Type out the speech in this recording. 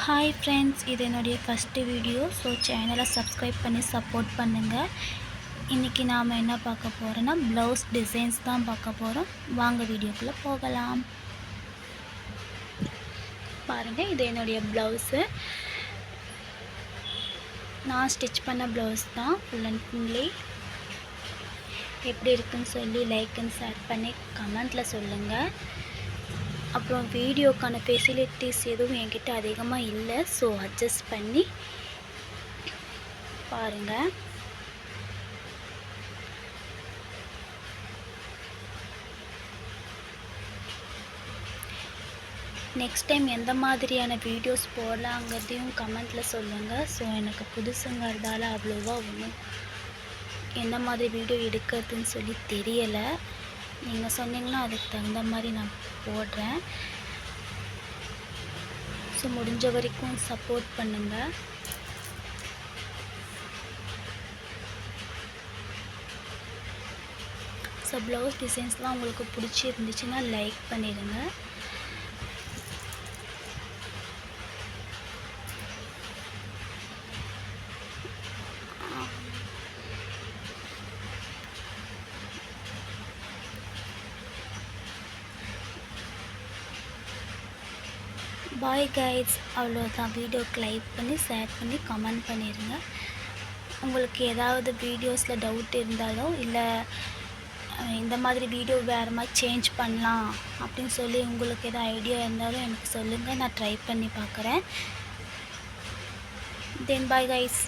Hi friends, இது என்னுடைய first video. So சேனலை சப்ஸ்கிரைப் பண்ணி சப்போர்ட் பண்ணுங்கள். இன்றைக்கி நாம் என்ன பார்க்க போகிறோன்னா ப்ளவுஸ் டிசைன்ஸ் தான் பார்க்க போகிறோம். வாங்க வீடியோக்குள்ளே போகலாம். பாருங்கள், இது என்னுடைய ப்ளவுஸு. நான் ஸ்டிச் பண்ண ப்ளவுஸ் தான் ஃபுல் அண்ட் ஃபுல்லி. எப்படி இருக்குன்னு சொல்லி லைக் அண்ட் ஷேர் பண்ணி கமெண்ட்டில் சொல்லுங்கள். அப்புறம் வீடியோக்கான ஃபெசிலிட்டிஸ் எதுவும் என்கிட்ட அதிகமாக இல்லை. ஸோ அட்ஜஸ்ட் பண்ணி பாருங்கள். நெக்ஸ்ட் டைம் எந்த மாதிரியான வீடியோஸ் போடலாங்கிறதையும் கமெண்ட்டில் சொல்லுங்கள். ஸோ எனக்கு புதுசுங்கிறதால அவ்வளோவா ஒன்றும் எந்த மாதிரி வீடியோ எடுக்கிறதுன்னு சொல்லி தெரியலை. நீங்கள் சொன்னீங்கன்னா அதுக்கு தகுந்த மாதிரி நான் போடுறேன். ஸோ முடிஞ்ச வரைக்கும் சப்போர்ட் பண்ணுங்கள். ஸோ ப்ளவுஸ் டிசைன்ஸ்லாம் உங்களுக்கு பிடிச்சிருந்துச்சுன்னா லைக் பண்ணிடுங்க. பாய் கைஸ், அவ்வளோதான். வீடியோக்கு லைக் பண்ணி ஷேர் பண்ணி கமெண்ட் பண்ணிடுங்க. உங்களுக்கு ஏதாவது வீடியோஸில் டவுட் இருந்தாலோ இல்லை இந்த மாதிரி வீடியோ வேறு மாதிரி சேஞ்ச் பண்ணலாம் அப்படின்னு சொல்லி உங்களுக்கு எதாவது ஐடியா இருந்தாலும் எனக்கு சொல்லுங்கள். நான் ட்ரை பண்ணி பார்க்குறேன். தென் பாய் கைஸ்.